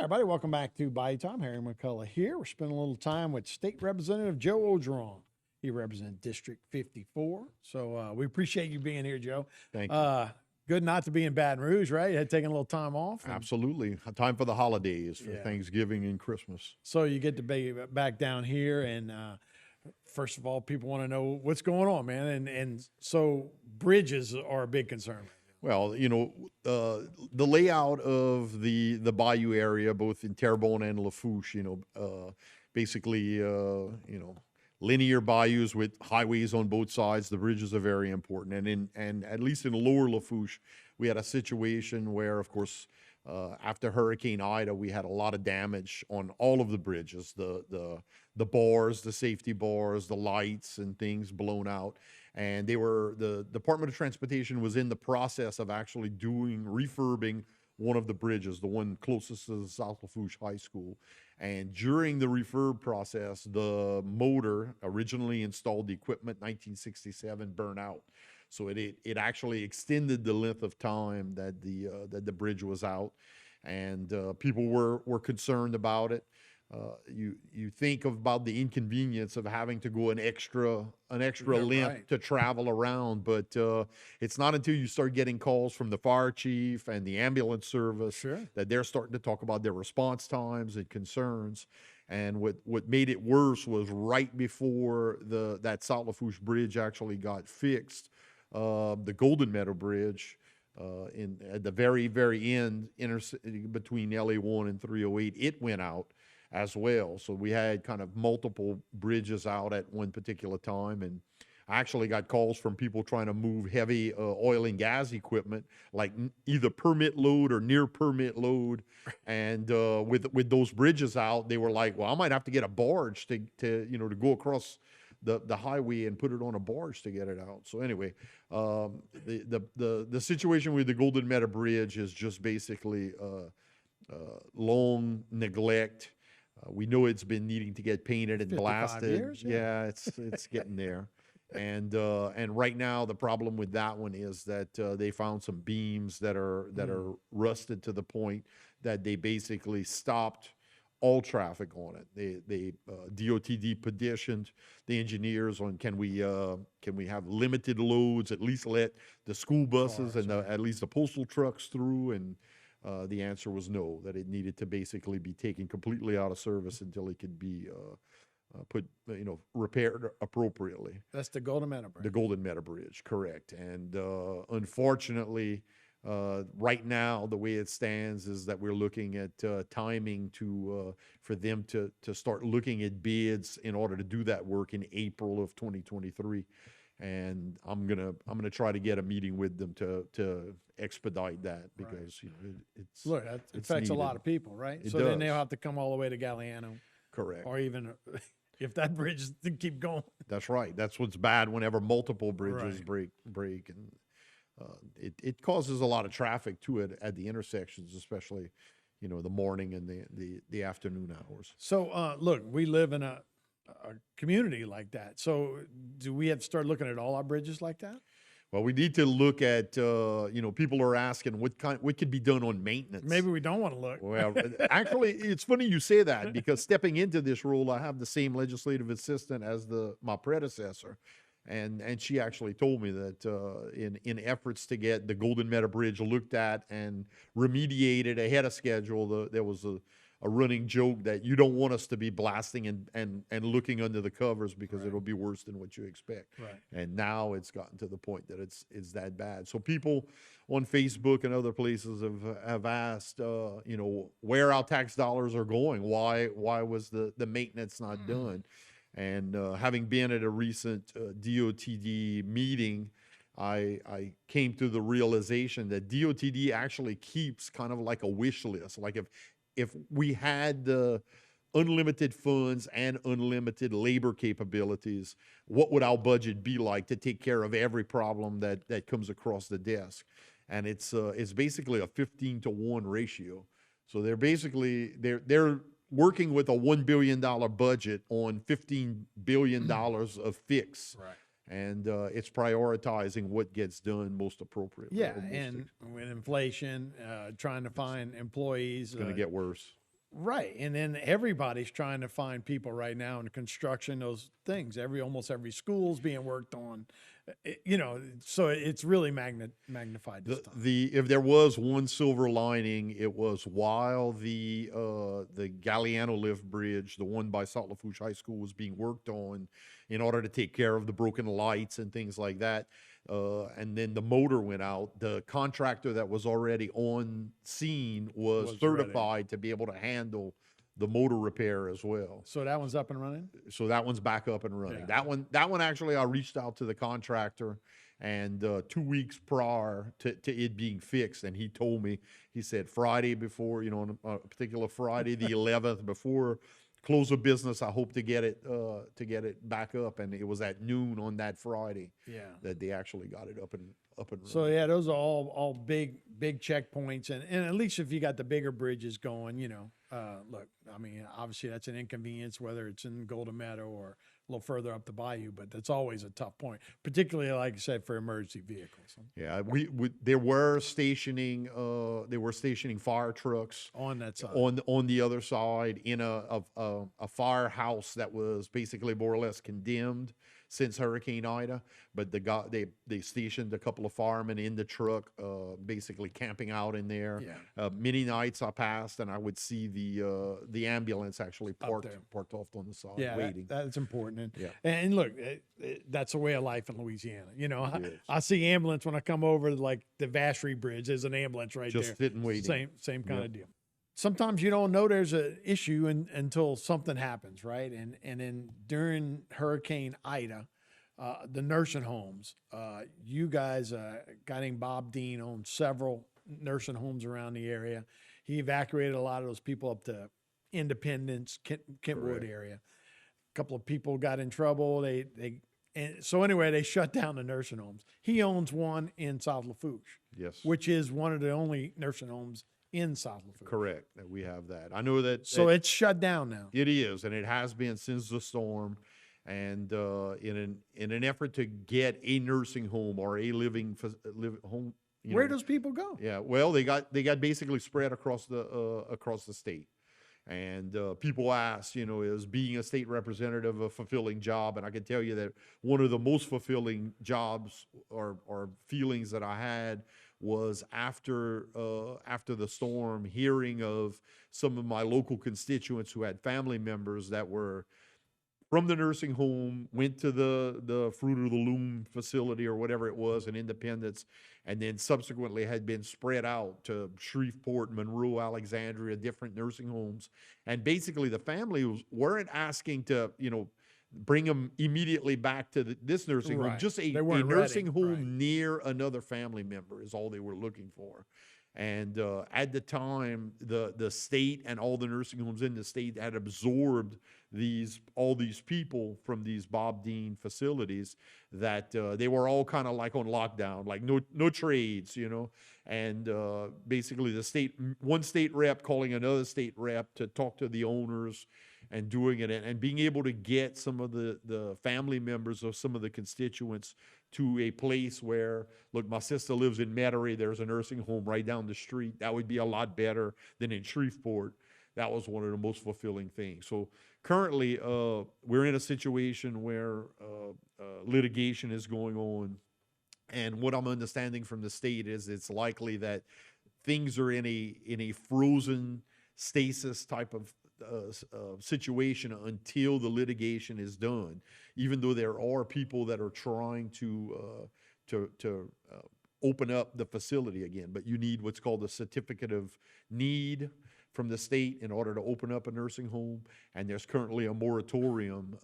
everybody. Welcome back to Bayou Time. Harry McCullough here. We're spending a little time with State Representative Joe Orgeron. He represents District 54. So we appreciate you being here, Joe. Thank you. Good not to be in Baton Rouge, right? You had taken a little time off. Absolutely. Time for the holidays, for Thanksgiving and Christmas. So you get to be back down here. And first of all, people want to know what's going on, man. And so bridges are a big concern. Well, the layout of the Bayou area, both in Terrebonne and Lafourche, basically, linear bayous with highways on both sides. The bridges are very important. And at least in lower Lafourche, we had a situation where, of course, after Hurricane Ida, we had a lot of damage on all of the bridges, the bars, the safety bars, the lights and things blown out. And the Department of Transportation was in the process of actually refurbing one of the bridges, the one closest to the South Lafourche High School. And during the refurb process, the motor originally installed, the equipment 1967, burned out. So it actually extended the length of time that the bridge was out, and people were concerned about it. You think about the inconvenience of having to go an extra length to travel around, but it's not until you start getting calls from the fire chief and the ambulance service that they're starting to talk about their response times and concerns. And what made it worse was right before that South Lafourche Bridge actually got fixed, the Golden Meadow Bridge, at the very, very end, between LA1 and 308, it went out as well. So we had kind of multiple bridges out at one particular time. And I actually got calls from people trying to move heavy oil and gas equipment, like either permit load or near permit load. And with those bridges out, they were like, well, I might have to get a barge to go across the highway and put it on a barge to get it out. So anyway, the situation with the Golden Meadow Bridge is just basically long neglect. We know it's been needing to get painted and blasted. Years, yeah, it's getting there. And right now the problem with that one is that they found some beams that are rusted to the point that they basically stopped all traffic on it. They DOTD petitioned the engineers on, can we have limited loads, at least let the school buses and at least the postal trucks through, and the answer was no, that it needed to basically be taken completely out of service until it could be repaired appropriately. That's the Golden Meadow Bridge. The Golden Meadow Bridge, correct. And unfortunately, right now, the way it stands is that we're looking at timing for them to start looking at bids in order to do that work in April of 2023. And I'm gonna try to get a meeting with them to expedite that, because it's that affects a lot of people, right? It so then does. they'll have to come all the way to Galliano, correct. or even if that bridge keep going. That's right. That's what's bad whenever multiple bridges break, and it causes a lot of traffic to it at the intersections, especially the morning and the afternoon hours. So look, we live in a community like that. So do we have to start looking at all our bridges like that? Well, we need to look at, people are asking what could be done on maintenance. Maybe we don't want to look. Well, actually, it's funny you say that, because stepping into this role, I have the same legislative assistant as my predecessor. And she actually told me that in efforts to get the Golden Meadow Bridge looked at and remediated ahead of schedule, there was a running joke that you don't want us to be blasting and looking under the covers, because it'll be worse than what you expect. Right. And now it's gotten to the point that it's that bad. So people on Facebook and other places have asked, where our tax dollars are going. Why was the maintenance not done? And having been at a recent DOTD meeting, I came to the realization that DOTD actually keeps kind of like a wish list. Like if we had the unlimited funds and unlimited labor capabilities, what would our budget be like to take care of every problem that comes across the desk? And it's basically a 15-to-1 ratio. So they're working with a $1 billion budget on $15 billion of fix. Right. And it's prioritizing what gets done most appropriately. Yeah, and with inflation, trying to find employees. It's going to get worse. Right. And then everybody's trying to find people right now in construction, those things. Almost every school's being worked on, so it's really magnified this time. If there was one silver lining, it was while the Galliano Lift Bridge, the one by Salt Lafourche High School, was being worked on in order to take care of the broken lights and things like that. And then the motor went out. The contractor that was already on scene was Was certified to be able to handle the motor repair as well. So that one's up and running? So that one's back up and running. Yeah. That one actually, I reached out to the contractor, and 2 weeks prior to it being fixed, and he told me, he said Friday before, on a particular Friday, the 11th, before close of business, I hope to get it back up. And it was at noon on that Friday that they actually got it up and running. So yeah, those are all big checkpoints, and at least if you got the bigger bridges going, look, I mean, obviously that's an inconvenience, whether it's in Golden Meadow or a little further up the bayou, but that's always a tough point, particularly like I said, for emergency vehicles. Yeah, they were stationing fire trucks On that side. on the other side in a firehouse that was basically more or less condemned since Hurricane Ida, but they stationed a couple of firemen in the truck, basically camping out in there. Yeah. Many nights I passed and I would see the ambulance actually parked off on the side, Yeah, waiting. that's important. And, Yeah. and look, that's a way of life in Louisiana. I see ambulance when I come over to like the Vacherie Bridge. There's an ambulance right there. Just sitting waiting. Same kind of deal. Sometimes you don't know there's an issue until something happens, right? And then during Hurricane Ida, the nursing homes, you guys, a guy named Bob Dean owned several nursing homes around the area. He evacuated a lot of those people up to Independence, Kentwood area. A couple of people got in trouble. So anyway, they shut down the nursing homes. He owns one in South Lafourche, Yes. which is one of the only nursing homes in South Lafourche. Correct. That we have that. I know that. So it's shut down now. It is, and it has been since the storm. And in an effort to get a nursing home or a living home, Where does people go? Yeah, well, they got basically spread across the state. And people ask, is being a state representative a fulfilling job? And I can tell you that one of the most fulfilling jobs or feelings that I had was after the storm, hearing of some of my local constituents who had family members that were from the nursing home, went to the Fruit of the Loom facility or whatever it was in Independence, and then subsequently had been spread out to Shreveport, Monroe, Alexandria, different nursing homes. And basically the family weren't asking to, bring them immediately back to this nursing home. Right. Just a nursing home near another family member is all they were looking for. And at the time, the state and all the nursing homes in the state had absorbed all these people from these Bob Dean facilities that they were all kind of like on lockdown, like no trades, And basically one state rep calling another state rep to talk to the owners and doing it and being able to get some of the family members of some of the constituents to a place where, look, my sister lives in Metairie, there's a nursing home right down the street. That would be a lot better than in Shreveport. That was one of the most fulfilling things. So currently, we're in a situation where litigation is going on. And what I'm understanding from the state is it's likely that things are in a frozen stasis type of situation until the litigation is done, even though there are people that are trying to open up the facility again. But you need what's called a certificate of need from the state in order to open up a nursing home. And there's currently a moratorium.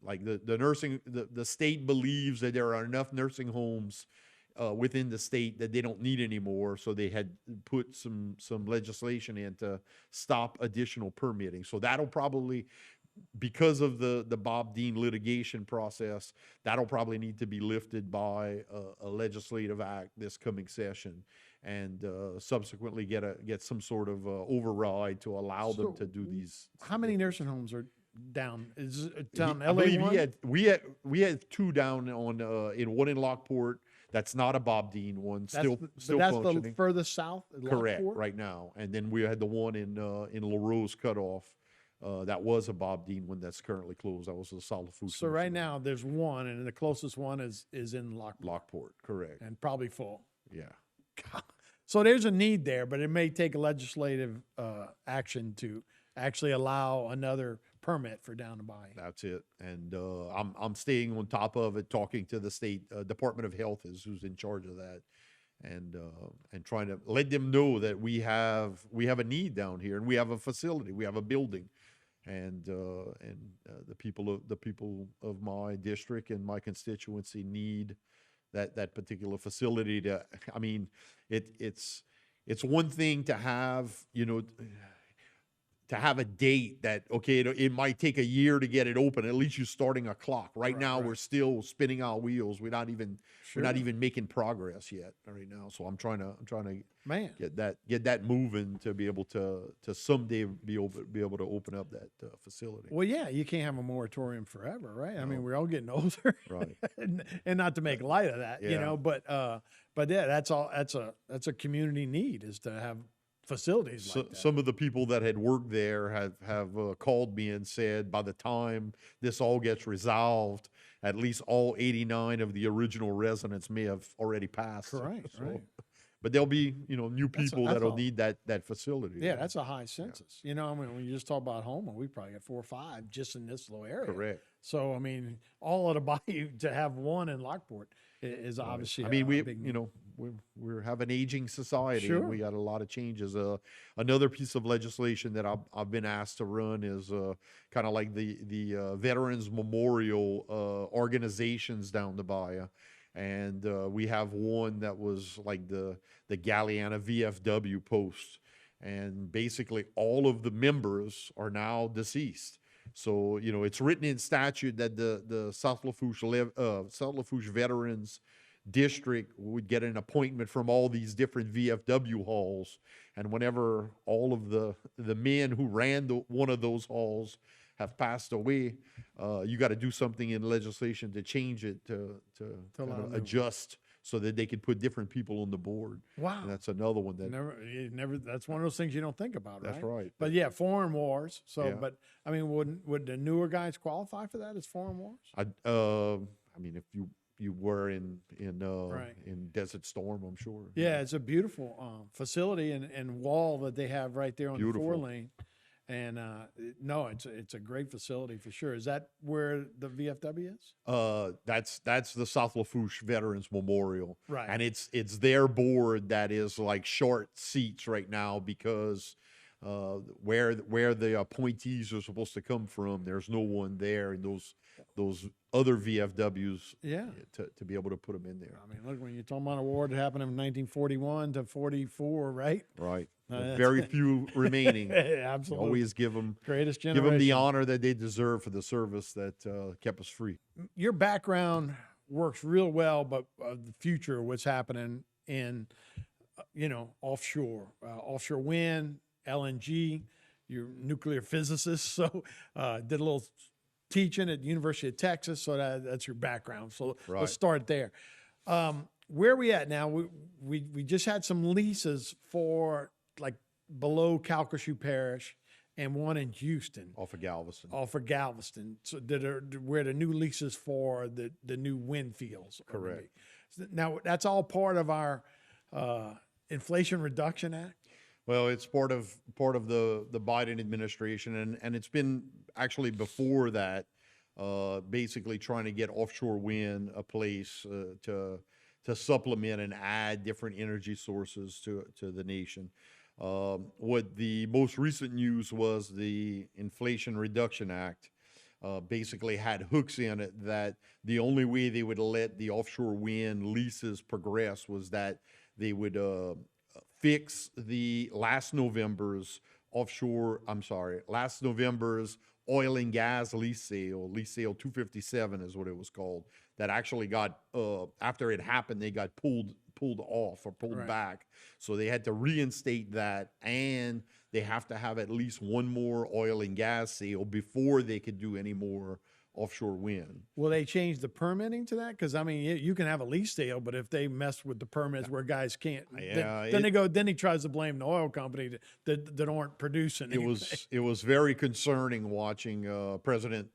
Like the state believes that there are enough nursing homes within the state that they don't need anymore, so they had put some legislation in to stop additional permitting. So that'll probably, because of the Bob Dean litigation process, that'll probably need to be lifted by a legislative act this coming session, and subsequently get some sort of override to allow them to do these. How many nursing homes are down? Is it down I believe LA1? we had two down in one in Lockport. That's not a Bob Dean one. That's Still, the, still but that's the functioning. furthest south. Correct, Lockport? right now. And then we had the one in LaRose Cutoff. That was a Bob Dean one that's currently closed. That was a Salafush. So right now there's one, and the closest one is in Lockport, Lockport, correct. and probably full. Yeah. So there's a need there, but it may take legislative action to actually allow another permit for down the bayou. That's it. And I'm staying on top of it, talking to the state Department of Health is who's in charge of that, and trying to let them know that we have a need down here, and we have a facility, we have a building, and the people of my district and my constituency need that particular facility to. I mean, it's one thing to have, to have a date that, okay, it might take a year to get it open. At least you're starting a clock. Right now, we're still spinning our wheels. We're not even making progress yet right now. So I'm trying to Man, get that moving to be able to someday be able to open up that facility. well, yeah, you can't have a moratorium forever, right? I mean, we're all getting older, Right. and not to make light of that, Yeah. but yeah, that's a community need, is to have facilities like that. Some of the people that had worked there have called me and said by the time this all gets resolved, at least all 89 of the original residents may have already passed. Right, right. But there'll be, new people that's that'll all. need that facility. Yeah, that's a high census. I mean, when you just talk about Houma, we probably got 4 or 5 just in this little area. Correct. So, I mean, all of the bayou to have one in Lockport is obviously I mean, a big need. we have an aging society, Sure. and we got a lot of changes. Another piece of legislation that I've been asked to run is kind of like the Veterans Memorial organizations down the bayou, and we have one that was like the Galliana VFW post, and basically all of the members are now deceased. So, it's written in statute that the South Lafourche Veterans District would get an appointment from all these different VFW halls. And whenever all of the men who ran one of those halls have passed away, you got to do something in legislation to change it to kind allow of new- adjust so that they can put different people on the board. Wow. And that's another one that. Never. That's one of those things you don't think about, right? That's right. But yeah, foreign wars. So, Yeah. but I mean, would the newer guys qualify for that as foreign wars? I mean, if you were in Right. Desert Storm, I'm sure. Yeah, it's a beautiful facility and wall that they have right there on the Beautiful. 4-lane. And no, it's a great facility for sure. Is that where the VFW is? That's the South Lafourche Veterans Memorial, Right. and it's their board that is like short seats right now because where the appointees are supposed to come from, there's no one there, and those other VFWs Yeah. to be able to put them in there. I mean, look, when you're talking about a war that happened in 1941 to 44, right? Right. that's- Very few remaining. Absolutely. Always give them Greatest the generation. honor that they deserve for the service that kept us free. Your background works real well, but the future, what's happening in, offshore wind, LNG, you're a nuclear physicist. So did a little teaching at the University of Texas. So that's your background. So Right. let's start there. Where are we at now? We just had some leases for like below Calcasieu Parish and one in Houston. Off of Galveston. For Galveston, so where the new leases for the new wind fields are gonna Correct. be. Now that's all part of our Inflation Reduction Act. Well, it's part of the Biden administration, and it's been actually before that, basically trying to get offshore wind a place to supplement and add different energy sources to the nation. What the most recent news was the Inflation Reduction Act. Basically had hooks in it that the only way they would let the offshore wind leases progress was that they would fix the last November's oil and gas lease sale 257 is what it was called, that actually got, after it happened, they got pulled off or pulled Right. back. So they had to reinstate that, and they have to have at least one more oil and gas sale before they could do any more offshore wind. Will they change the permitting to that? Because I mean, you can have a lease sale, but if they mess with the permits where guys can't, Yeah, then he tries to blame the oil company that aren't producing. It was very concerning watching President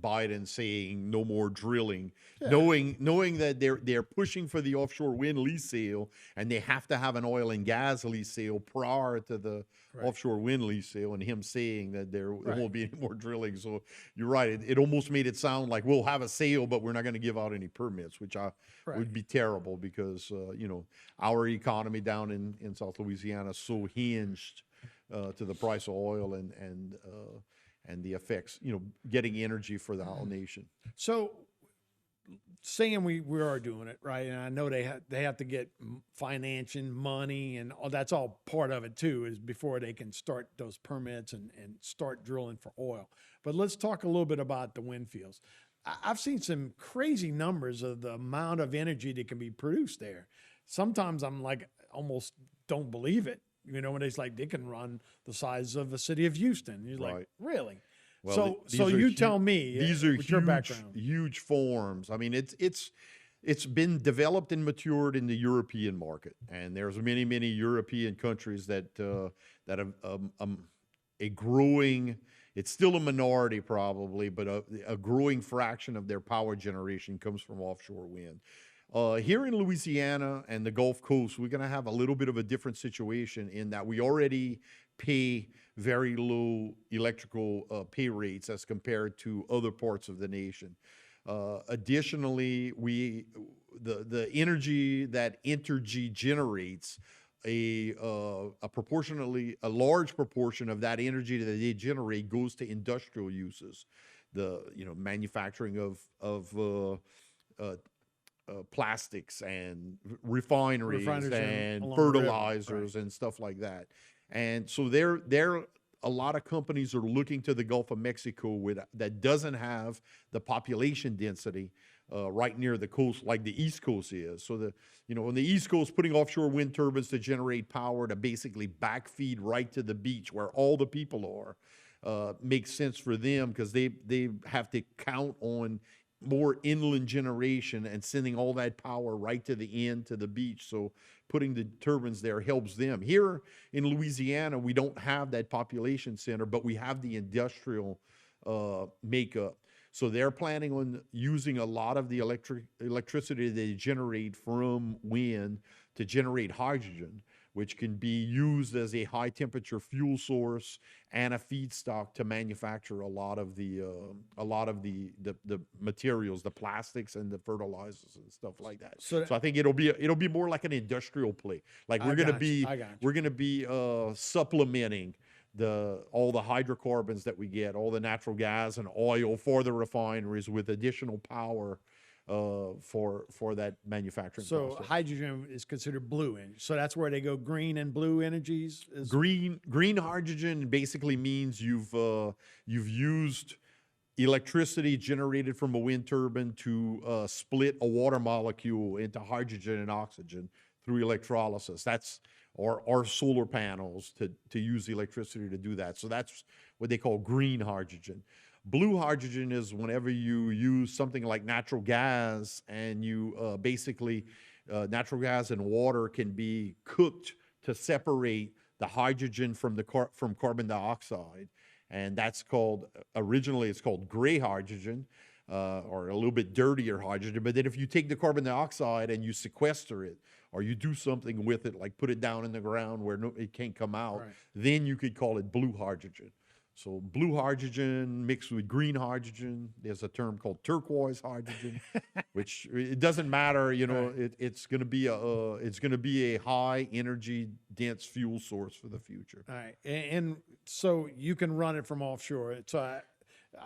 Biden saying no more drilling, knowing that they're pushing for the offshore wind lease sale, and they have to have an oil and gas lease sale prior to the offshore wind lease sale, and him saying that there won't be any more drilling. So you're right; it almost made it sound like we'll have a sale, but we're not going to give out any permits, which would be terrible because our economy down in South Louisiana is so hinged to the price of oil and the effects, getting energy for the whole nation. So, saying we are doing it right, and I know they have to get financing, money, and all that's all part of it too, is before they can start those permits and start drilling for oil. But let's talk a little bit about the wind fields. I've seen some crazy numbers of the amount of energy that can be produced there. Sometimes I'm like, almost don't believe it. When it's like they can run the size of the city of Houston. You're like, really? Well, so you tell me. These are with your background. huge farms. I mean, it's been developed and matured in the European market, and there's many European countries that have a growing. It's still a minority probably, but a growing fraction of their power generation comes from offshore wind. Here in Louisiana and the Gulf Coast, we're going to have a little bit of a different situation in that we already pay very low electrical pay rates as compared to other parts of the nation. Additionally, the energy that Entergy generates, a large proportion of that energy that they generate goes to industrial uses, the manufacturing of plastics and refineries and fertilizers and stuff like that. And so a lot of companies are looking to the Gulf of Mexico that doesn't have the population density right near the coast like the East Coast is. So on the East Coast, putting offshore wind turbines to generate power to basically backfeed right to the beach where all the people are makes sense for them because they have to count on more inland generation and sending all that power right to the end to the beach. So putting the turbines there helps them. Here in Louisiana, we don't have that population center, but we have the industrial makeup. So they're planning on using a lot of the electricity they generate from wind to generate hydrogen, which can be used as a high temperature fuel source and a feedstock to manufacture a lot of the materials, the plastics and the fertilizers and stuff like that. So I think it'll be more like an industrial play. Like we're gonna be supplementing all the hydrocarbons that we get, all the natural gas and oil for the refineries with additional power for that manufacturing So process. hydrogen is considered blue energy. So that's where they go green and blue energies. Green hydrogen basically means you've used electricity generated from a wind turbine to split a water molecule into hydrogen and oxygen through electrolysis. That's or solar panels to use electricity to do that. So that's what they call green hydrogen. Blue hydrogen is whenever you use something like natural gas and you basically, natural gas and water can be cooked to separate the hydrogen from carbon dioxide. And that's originally it's called gray hydrogen, or a little bit dirtier hydrogen. But then if you take the carbon dioxide and you sequester it, or you do something with it, like put it down in the ground where it can't come out, then you could call it blue hydrogen. So blue hydrogen mixed with green hydrogen. There's a term called turquoise hydrogen, which it doesn't matter. It's going to be a high energy dense fuel source for the future. All right, and so you can run it from offshore. So I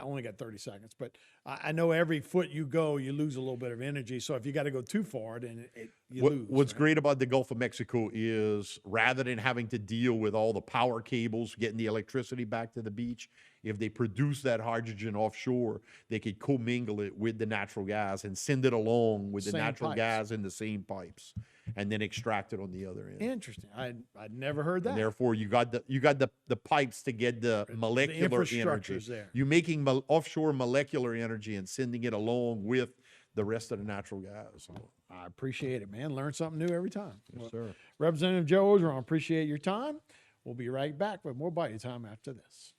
only got 30 seconds, but I know every foot you go, you lose a little bit of energy. So if you got to go too far, then you lose. What's great about the Gulf of Mexico is rather than having to deal with all the power cables, getting the electricity back to the beach, if they produce that hydrogen offshore, they could commingle it with the natural gas and send it along with the natural gas in the same pipes. and then extract it on the other end. Interesting. I'd never heard that. And therefore, you got the pipes to get the molecular infrastructure's energy. there. You're making offshore molecular energy and sending it along with the rest of the natural gas. So, I appreciate it, man. Learn something new every time. yes, sir. Representative Joe Orgeron, appreciate your time. We'll be right back with more Bayou Time after this.